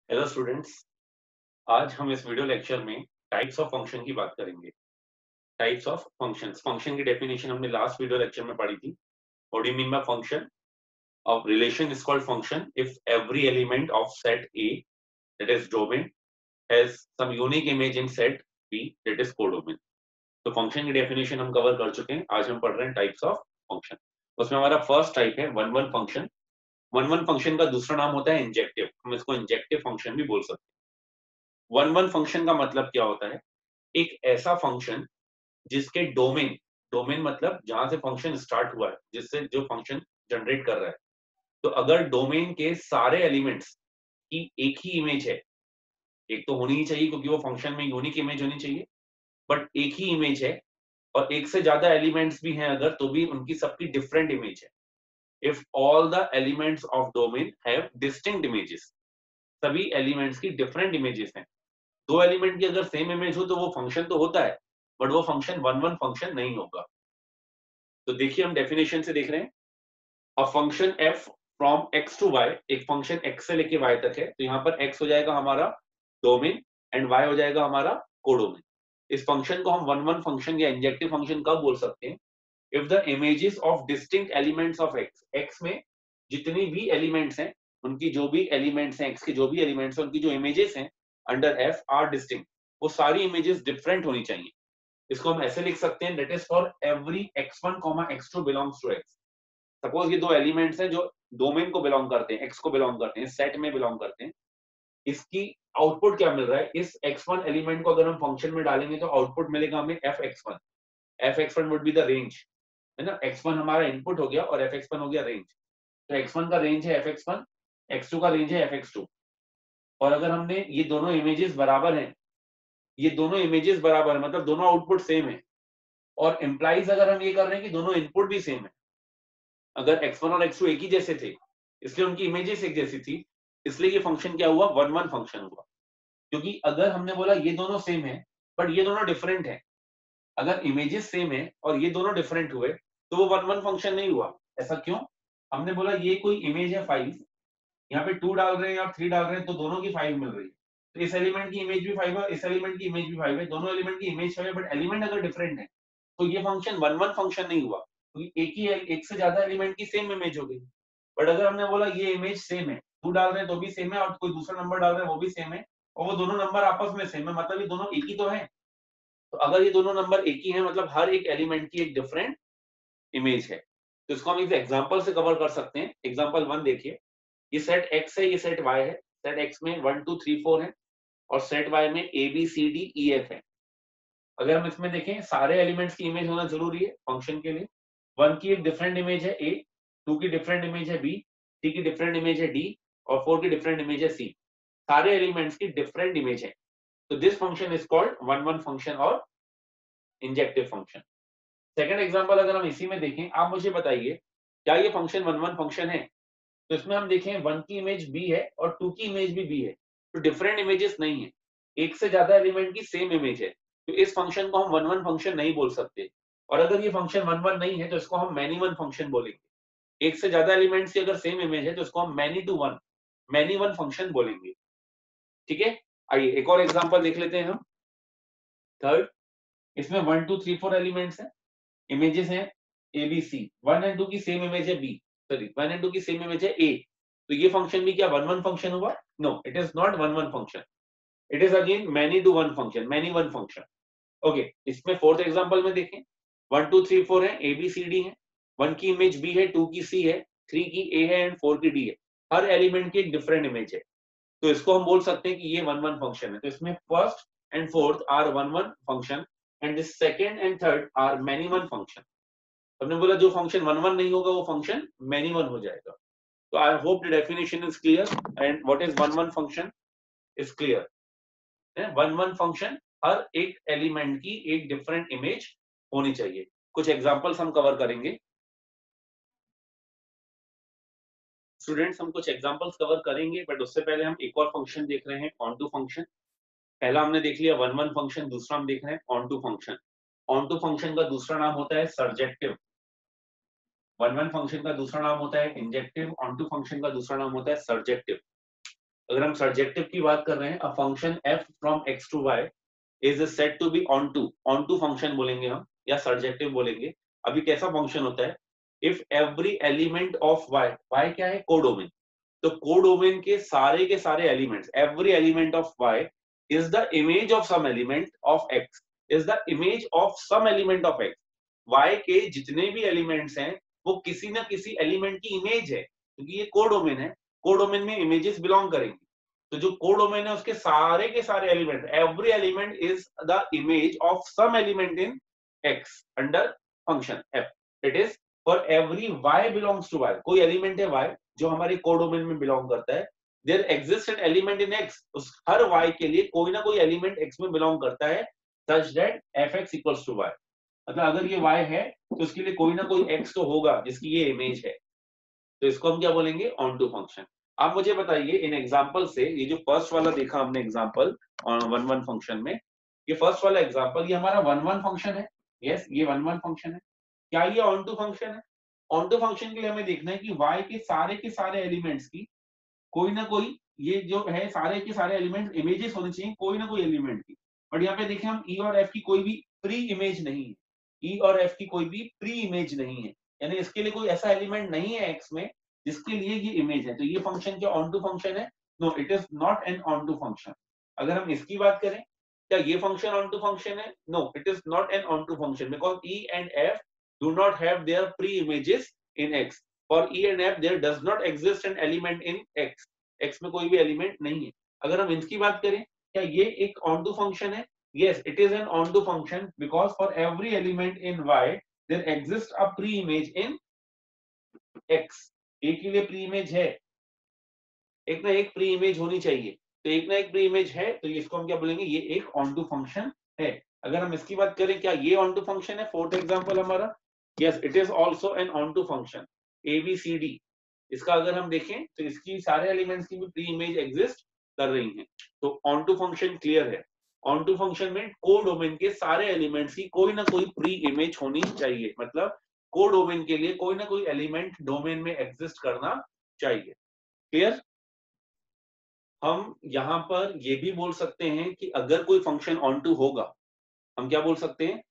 Hello students. आज हम इस वीडियो लेक्चर में टाइप्स ऑफ फंक्शन की बात करेंगे। टाइप्स ऑफ फंक्शंस, फंक्शन की डेफिनेशन हमने लास्ट वीडियो लेक्चर में पढ़ी थी। What do you mean by function? A relation is called function if every element of set A, that is domain, has some unique image in set B, that is codomain. तो function की definition हम cover कर चुके हैं। आज हम पढ़ रहे हैं टाइप्स ऑफ फंक्शन। उसमें हमारा फर्स्ट टाइप है one one function. One one function का दूसरा नाम होता है इंजेक्टिव। हम इसको इंजेक्टिव फंक्शन भी बोल सकते हैं। वन वन फंक्शन का मतलब क्या होता है? एक ऐसा फंक्शन जिसके डोमेन, डोमेन मतलब जहां से फंक्शन स्टार्ट हुआ है, जिससे जो फंक्शन जनरेट कर रहा है। तो अगर डोमेन के सारे एलिमेंट्स की एक ही इमेज है, एक तो होनी ही चाहिए क्योंकि वो फंक्शन में यूनिक इमेज होनी चाहिए, बट एक ही इमेज है और एक से ज्यादा एलिमेंट्स भी हैं अगर, तो भी उनकी सबकी डिफरेंट इमेज है। If all the elements of domain have distinct images, सभी एलिमेंट्स की डिफरेंट इमेजेस हैं। दो एलिमेंट की अगर सेम इमेज हो तो वो फंक्शन तो होता है, बट वो फंक्शन वन वन फंक्शन नहीं होगा। तो देखिए हम डेफिनेशन से देख रहे हैं। A function f from x to y, एक फंक्शन एक्स से लेके वाई तक है, तो यहाँ पर एक्स हो जाएगा हमारा डोमेन एंड वाई हो जाएगा हमारा कोडोमेन। इस फंक्शन को हम वन वन फंक्शन या इंजेक्टिव फंक्शन कब बोल सकते हैं? If the images of distinct elements of x, x में जितनी भी एलिमेंट्स हैं, उनकी जो भी एलिमेंट्स हैं, एक्स के जो भी एलिमेंट्स हैं, उनकी जो इमेजेस हैं अंडर एफ आर डिस्टिंक्ट, वो सारी इमेजेस डिफरेंट होनी चाहिए। इसको हम ऐसे लिख सकते हैं, that is for every x1 x2 belongs to x। Suppose ये दो एलिमेंट्स हैं जो डोमेन को बिलोंग करते हैं, एक्स को बिलोंग करते हैं, सेट में बिलोंग करते हैं। इसकी आउटपुट क्या मिल रहा है? इस x1 एलिमेंट को अगर हम फंक्शन में डालेंगे तो आउटपुट मिलेगा हमें fx1। fx1 would be the range, है ना। x1 हमारा इनपुट हो गया और fx1 हो गया रेंज। तो x1 का रेंज है fx1, x2 का रेंज है fx2। और अगर हमने ये दोनों इमेजेस बराबर हैं, ये दोनों इमेजेस बराबर है मतलब दोनों आउटपुट सेम है, और इम्प्लाइज अगर हम ये कर रहे हैं कि दोनों इनपुट भी सेम है, अगर x1 और x2 एक ही जैसे थे, इसलिए उनकी इमेजेस एक जैसी थी, इसलिए ये फंक्शन क्या हुआ? वन वन फंक्शन हुआ। क्योंकि अगर हमने बोला ये दोनों सेम है बट ये दोनों डिफरेंट है, अगर इमेजेस सेम है और ये दोनों डिफरेंट हुए, तो वो वन वन फंक्शन नहीं हुआ। ऐसा क्यों? हमने बोला ये कोई इमेज है 5, यहाँ पे 2 डाल रहे हैं और 3 डाल रहे हैं तो दोनों की 5 मिल रही है। तो इस एलिमेंट की इमेज भी 5 है, इस एलिमेंट की इमेज भी 5 है, दोनों एलिमेंट की इमेज 5 है, बट एलिमेंट अगर डिफरेंट है तो ये फंक्शन वन वन फंक्शन नहीं हुआ, क्योंकि एक से ज्यादा एलिमेंट की सेम इमेज हो गई। बट अगर हमने बोला ये इमेज सेम है, 2 डाल रहे हैं तो भी सेम है और कोई दूसरा नंबर डाल रहे हैं वो भी सेम है, और वो दोनों नंबर आपस में सेम है, मतलब ये दोनों एक ही तो है। तो अगर ये दोनों नंबर एक ही है मतलब हर एक एलिमेंट की एक डिफरेंट इमेज है। तो इसको हम इस एग्जांपल से कवर कर सकते हैं। एग्जांपल 1 देखिए। ये सेट x है, ये सेट y है। सेट x में 1 2 3 4 है और सेट y में a b c d e f है। अगर हम इसमें देखें, सारे एलिमेंट्स की इमेज होना जरूरी है फंक्शन के लिए। 1 की एक डिफरेंट इमेज है a, 2 की डिफरेंट इमेज है b, 3 की डिफरेंट इमेज है d और 4 की डिफरेंट इमेज है c। सारे एलिमेंट्स की डिफरेंट इमेज है। तो this function is called one one function और इंजेक्टिव फंक्शन। सेकंड एग्जांपल अगर हम इसी में देखें, आप मुझे बताइए क्या ये फंक्शन वन वन फंक्शन है? तो इसमें हम देखें 1 की इमेज b है और 2 की इमेज भी b है, तो डिफरेंट इमेजेस नहीं है। एक से ज्यादा एलिमेंट की सेम इमेज है, तो इस फंक्शन को हम वन वन फंक्शन नहीं बोल सकते। और अगर ये फंक्शन वन वन नहीं है तो इसको हम मैनी वन फंक्शन बोलेंगे। एक से ज्यादा एलिमेंट्स की अगर सेम इमेज है तो इसको हम many to one, many one function बोलेंगे। ठीक है। आइए एक और एग्जांपल देख लेते हैं हम। थर्ड, इसमें 1 2 3 4 एलिमेंट्स हैं, इमेजेस हैं ए बी सी। 1 एंड 2 की सेम इमेज है बी, सॉरी 1 एंड 2 की सेम इमेज है ए। तो ये फंक्शन भी क्या वन वन फंक्शन हुआ? No, it is not one one function. It is again many to one function, many one function. Okay, इसमें फोर्थ एग्जांपल में देखें। 1 2 3 4 है, ए बी सी डी है। 1 की इमेज बी है, 2 की सी है, 3 की ए है एंड 4 की डी है। हर एलिमेंट की एक डिफरेंट इमेज है, तो इसको हम बोल सकते हैं कि ये वन वन फंक्शन है। तो इसमें first and fourth are one one function and this second and third are many one function. हमने बोला जो फंक्शन वन वन नहीं होगा वो फंक्शन मैनी वन हो जाएगा। तो I hope the definition is clear and what is one one function is clear. One one function, हर एक एलिमेंट की एक डिफरेंट इमेज होनी चाहिए। कुछ एग्जांपल्स हम कवर करेंगे। स्टूडेंट्स, हम कुछ एग्जांपल्स कवर करेंगे बट उससे पहले हम एक और फंक्शन देख रहे हैं, ऑन टू फंक्शन। पहला हमने देख लिया वन वन फंक्शन, दूसरा हम देख रहे हैं onto function. Onto function का दूसरा नाम होता है सर्जेक्टिव। वन वन फंक्शन का दूसरा नाम होता है इंजेक्टिव, ऑन टू फंक्शन का दूसरा नाम होता है सर्जेक्टिव। अगर हम सर्जेक्टिव की बात कर रहे हैं, a function f from x to y is said to be onto function बोलेंगे हम या सर्जेक्टिव बोलेंगे। अभी कैसा फंक्शन होता है, if every element of y, y क्या है, कोडोमेन, तो कोडोमेन के सारे elements, every element of y is the image of some element of x, is the image of some element of x। y के जितने भी एलिमेंट्स हैं वो किसी ना किसी एलिमेंट की इमेज है, क्योंकि ये कोडोमेन है, कोडोमेन में इमेजेस बिलोंग करेंगी। तो जो कोडोमेन है उसके सारे element, every element is the image of some element in x under function f। It is for every y belongs to y, कोई एलिमेंट है y जो हमारे कोडोमेन में बिलोंग करता है, there exist an element in x, उस हर y के लिए कोई ना कोई एलिमेंट x में बिलोंग करता है, such that fx equals to y। मतलब अगर ये y है तो उसके लिए कोई ना कोई x तो होगा जिसकी ये इमेज है, तो इसको हम क्या बोलेंगे, ऑन टू फंक्शन। आप मुझे बताइए इन एग्जांपल से, ये जो फर्स्ट वाला देखा हमने एग्जांपल वन वन फंक्शन में, ये फर्स्ट वाला एग्जांपल, ये हमारा वन वन फंक्शन है। यस, ये वन वन फंक्शन है। क्या ये ऑन टू फंक्शन है? ऑन टू फंक्शन के लिए हमें देखना है कि y के सारे एलिमेंट्स की कोई ना कोई, ये जो है सारे के सारे एलिमेंट इमेजेस होने चाहिए कोई ना कोई एलिमेंट की। बट यहाँ पे देखिए हम ई और एफ की कोई भी प्री इमेज नहीं है, ई और एफ की कोई भी प्री इमेज नहीं है, यानी इसके लिए कोई ऐसा एलिमेंट नहीं है एक्स में जिसके लिए ये इमेज है। तो ये फंक्शन क्या ऑन टू फंक्शन है? No, it is not an onto function. अगर हम इसकी बात करें, क्या ये फंक्शन ऑन टू फंक्शन है? No, it is not an onto function because e and f do not have their pre images in x. For e and f there does not exist an element in x, x में कोई भी element नहीं है। अगर हम इसकी बात करें, क्या ये एक ऑन टू फंक्शन है? yes, it is an onto function because for every element in y there exists a pre-image in x। एक के लिए प्री इमेज है, एक ना एक प्री इमेज होनी चाहिए, तो एक ना एक प्री इमेज है, तो इसको हम क्या बोलेंगे, ये एक ऑन टू फंक्शन है। अगर हम इसकी बात करें, क्या ये ऑन टू फंक्शन है? फोर्थ एग्जांपल हमारा, yes it is also an onto function a b c d. इसका अगर हम देखें तो इसकी सारे एलिमेंट्स की भी प्री इमेज एग्जिस्ट कर रही हैं, तो ऑन टू फंक्शन क्लियर है। ऑन टू फंक्शन में कोडोमेन के सारे एलिमेंट्स की कोई ना कोई प्री इमेज होनी चाहिए, मतलब कोडोमेन के लिए कोई ना कोई एलिमेंट डोमेन में एग्जिस्ट करना चाहिए। क्लियर? हम यहाँ पर ये भी बोल सकते हैं कि अगर कोई फंक्शन ऑन टू होगा, हम क्या बोल सकते हैं